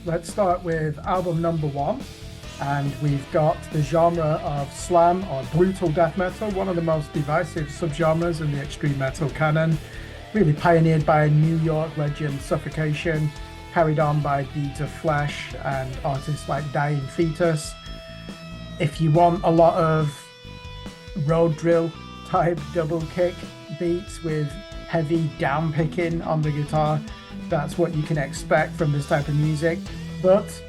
let's start with album number 1. And we've got the genre of slam or brutal death metal, one of the most divisive subgenres in the extreme metal canon, really pioneered by New York legend Suffocation, carried on by Deeds of Flesh and artists like Dying Fetus. If you want a lot of road drill type double kick beats with heavy down picking on the guitar, that's what you can expect from this type of music. But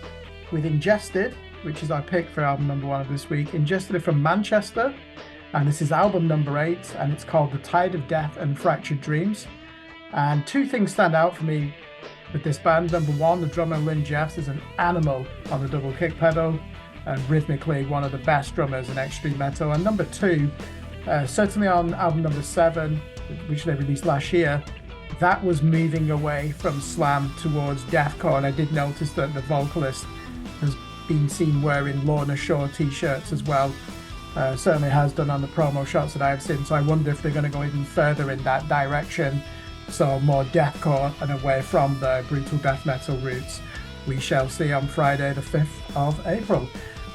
with Ingested, which is our pick for album number 1 of this week, Ingested are from Manchester, and this is album number 8, and it's called The Tide of Death and Fractured Dreams. And two things stand out for me with this band. Number 1, the drummer Lynn Jeffs is an animal on the double kick pedal, and rhythmically one of the best drummers in extreme metal. And number 2, certainly on album number 7, which they released last year, that was moving away from slam towards deathcore, and I did notice that the vocalist has been seen wearing Lorna Shore t-shirts as well. Certainly has done on the promo shots that I've seen, so I wonder if they're going to go even further in that direction, so more deathcore and away from the brutal death metal roots. We shall see on Friday the 5th of April.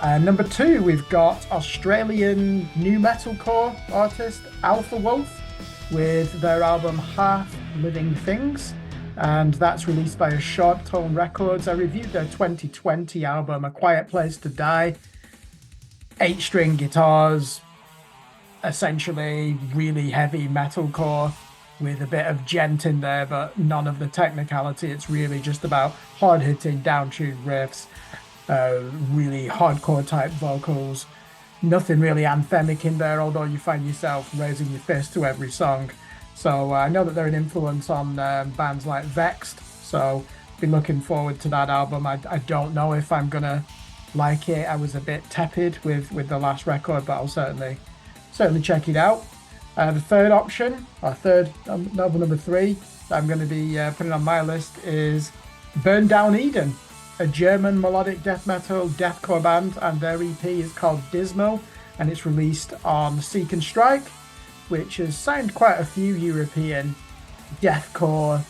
Number 2, we've got Australian new metalcore artist Alpha Wolf with their album Half Living Things, and that's released by Sharp Tone Records. I reviewed their 2020 album A Quiet Place to Die. 8-string guitars, essentially really heavy metalcore with a bit of gent in there, but none of the technicality. It's really just about hard-hitting, down-tuned riffs, really hardcore type vocals. Nothing really anthemic in there, although you find yourself raising your fist to every song. So I know that they're an influence on bands like Vexed, so been looking forward to that album. I don't know if I'm gonna like it. I was a bit tepid with the last record, but I'll certainly check it out. The third option, or album number 3, that I'm going to be putting on my list is Burn Down Eden, a German melodic death metal deathcore band, and their EP is called Dismal, and it's released on Seek and Strike, which has signed quite a few European deathcore,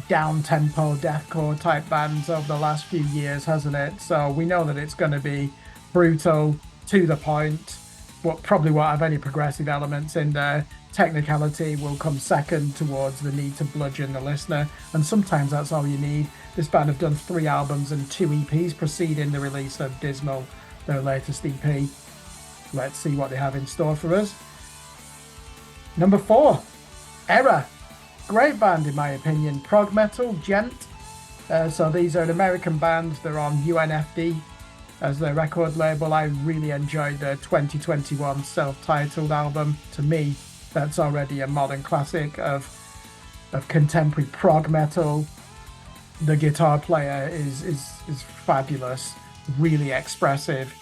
down-tempo deathcore type bands over the last few years, hasn't it? So we know that it's going to be brutal, to the point, but probably won't have any progressive elements in there. Technicality will come second towards the need to bludgeon the listener, and sometimes that's all you need. This band have done 3 albums and 2 EPs preceding the release of Dismal, their latest EP. Let's see what they have in store for us. Number 4, Error. Great band in my opinion, prog metal, gent. So these are an American band, they're on UNFD as their record label. I really enjoyed their 2021 self-titled album. To me, that's already a modern classic of contemporary prog metal. The guitar player is fabulous, really expressive.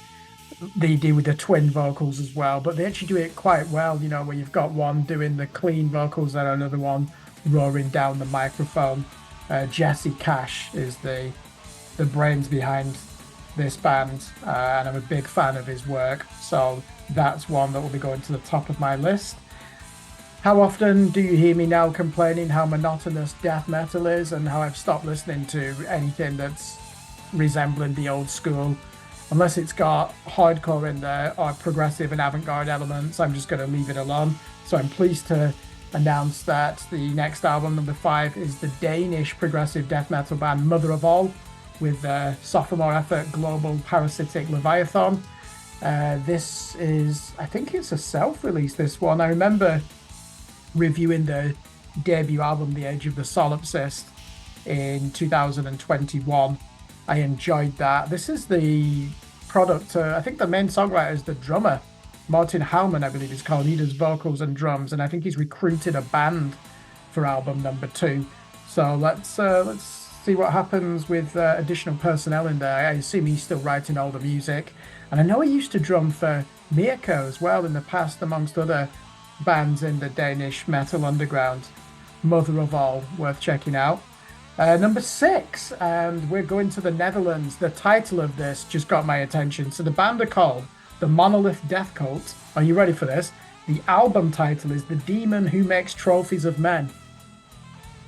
They do with the twin vocals as well, but they actually do it quite well, you know, where you've got one doing the clean vocals and another one roaring down the microphone. Jesse Cash is the brains behind this band, and I'm a big fan of his work, so that's one that will be going to the top of my list. How often do you hear me now complaining how monotonous death metal is and how I've stopped listening to anything that's resembling the old school? Unless it's got hardcore in there or progressive and avant-garde elements, I'm just going to leave it alone. So I'm pleased to announce that the next album, number 5, is the Danish progressive death metal band Mother of All, with their sophomore effort Global Parasitic Leviathan. This is, I think it's a self-release, this one. I remember reviewing the debut album, The Age of the Solipsist, in 2021. I enjoyed that. This is the product, I think the main songwriter is the drummer, Martin Howman, I believe he's called. He does vocals and drums, and I think he's recruited a band for album number 2. So let's see what happens with additional personnel in there. I assume he's still writing all the music. And I know he used to drum for Mirko as well in the past, amongst other bands in the Danish metal underground. Mother of All, worth checking out. Number 6, and we're going to the Netherlands. The title of this just got my attention. So the band are called The Monolith Death Cult. Are you ready for this? The album title is The Demon Who Makes Trophies of Men.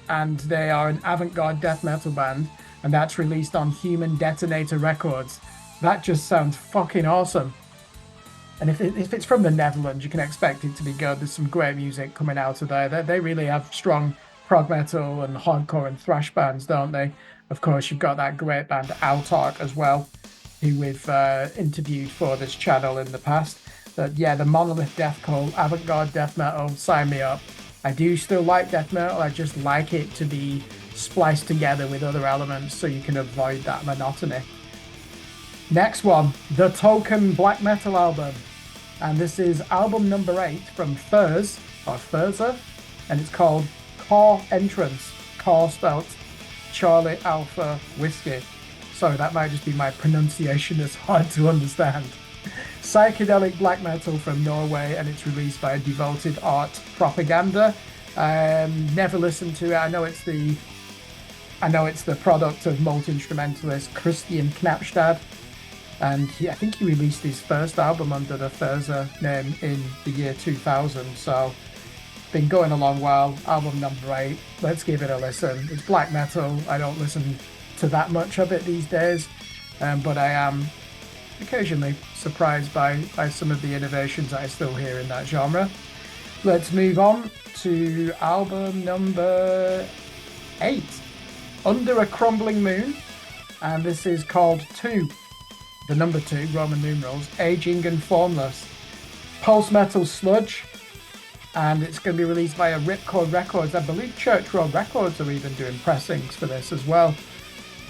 And they are an avant-garde death metal band. and that's released on Human Detonator Records. That just sounds fucking awesome. And if it's from the Netherlands, you can expect it to be good. There's some great music coming out of there. They really have strong prog metal and hardcore and thrash bands, don't they? Of course, you've got that great band A.D.K as well, who we've interviewed for this channel in the past. But yeah, the monolith deathcore, avant-garde death metal, sign me up. I do still like death metal. I just like it to be spliced together with other elements so you can avoid that monotony. Next one, the Token black metal album. And this is album number 8 from Thurs, or Thurza, and it's called Core Entrance. Core spelt Charlie Alpha Whiskey. Sorry, that might just be my pronunciation, it's hard to understand. Psychedelic black metal from Norway, and it's released by Devoted Art Propaganda. Never listened to it. I know it's the product of multi-instrumentalist Christian Knapstad, and I think he released his first album under the Thurza name in the year 2000. So been going a long while. Album number 8. Let's give it a listen. It's black metal. I don't listen to that much of it these days, but I am occasionally surprised by some of the innovations I still hear in that genre. Let's move on to album number 8, Under a Crumbling Moon, and this is called 2, the number 2, Roman numerals, Aging and Formless, post-metal sludge, and it's going to be released via Ripcord Records. I believe Church Road Records are even doing pressings for this as well.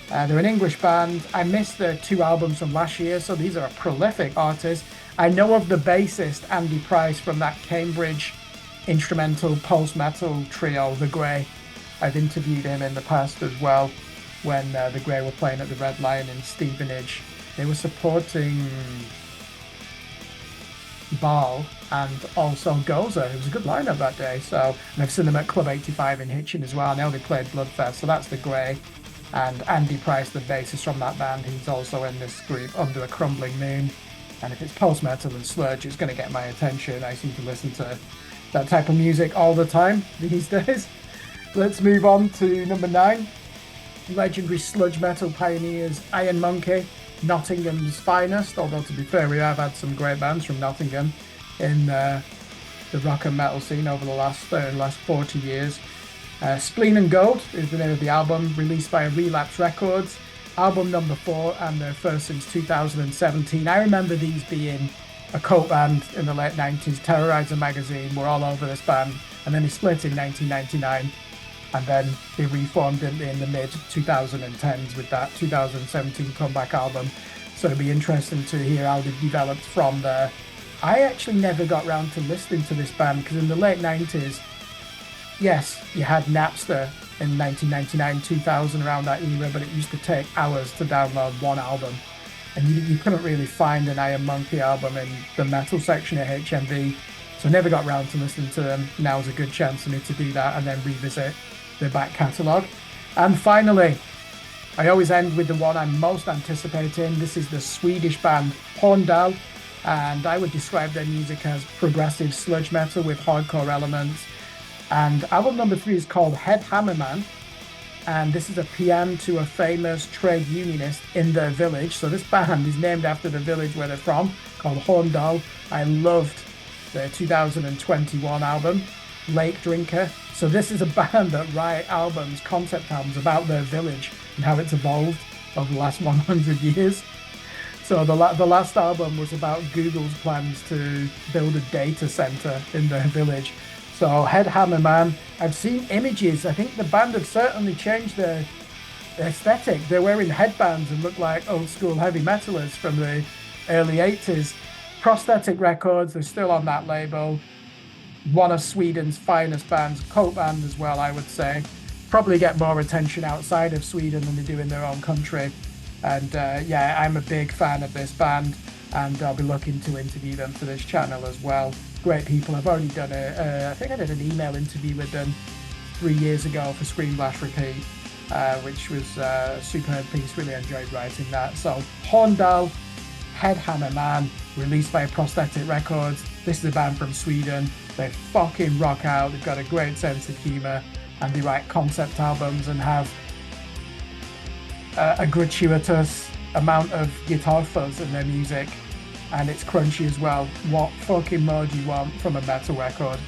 They're an English band. I missed their 2 albums from last year, so these are a prolific artist. I know of the bassist, Andy Price, from that Cambridge instrumental post-metal trio, The Grey. I've interviewed him in the past as well, when The Grey were playing at the Red Lion in Stevenage. They were supporting Baal and also Goza. It was a good lineup that day. So, and I've seen them at Club 85 in Hitchin as well. Now they played Bloodfest, so that's The Grey. And Andy Price, the bassist from that band, he's also in this group, Under a Crumbling Moon. And if it's post-metal and sludge, it's going to get my attention. I seem to listen to that type of music all the time these days. Let's move on to number 9. Legendary sludge metal pioneers Iron Monkey, Nottingham's finest. Although, to be fair, we have had some great bands from Nottingham in the rock and metal scene over the last 40 years. Spleen and Gold is the name of the album, released by Relapse Records. Album number 4, and their first since 2017. I remember these being a cult band in the late 90s. Terrorizer magazine were all over this band, and then they split in 1999, and then they reformed in the mid 2010s with that 2017 comeback album. So it'll be interesting to hear how they've developed from there. I actually never got round to listening to this band, because in the late 90s, yes, you had Napster in 1999, 2000, around that era, but it used to take hours to download one album. And you couldn't really find an Iron Monkey album in the metal section at HMV. So I never got round to listening to them. Now's a good chance for me to do that and then revisit their back catalogue. And finally, I always end with the one I'm most anticipating. This is the Swedish band Horndal, and I would describe their music as progressive sludge metal with hardcore elements. And album number 3 is called Head Hammerman, and this is a PM to a famous trade unionist in their village. So this band is named after the village where they're from, called Horndal. I loved their 2021 album, Lake Drinker. So this is a band that write albums, concept albums about their village and how it's evolved over the last 100 years. So the last album was about Google's plans to build a data center in their village. So Head Hammerman, I've seen images. I think the band have certainly changed their aesthetic. They're wearing headbands and look like old school heavy metalers from the early 80s. Prosthetic Records, they're still on that label. One of Sweden's finest bands, cult band as well, I would say. Probably get more attention outside of Sweden than they do in their own country. And yeah, I'm a big fan of this band, and I'll be looking to interview them for this channel as well. Great people. I've already done I think I did an email interview with them 3 years ago for Scream Blast Repeat, which was a superb piece. Really enjoyed writing that. So Horndal, Head Hammerman, released by Prosthetic Records. This is a band from Sweden. They fucking rock out. They've got a great sense of humour, and they write concept albums and have a gratuitous amount of guitar fuzz in their music, and it's crunchy as well. What fucking more do you want from a metal record?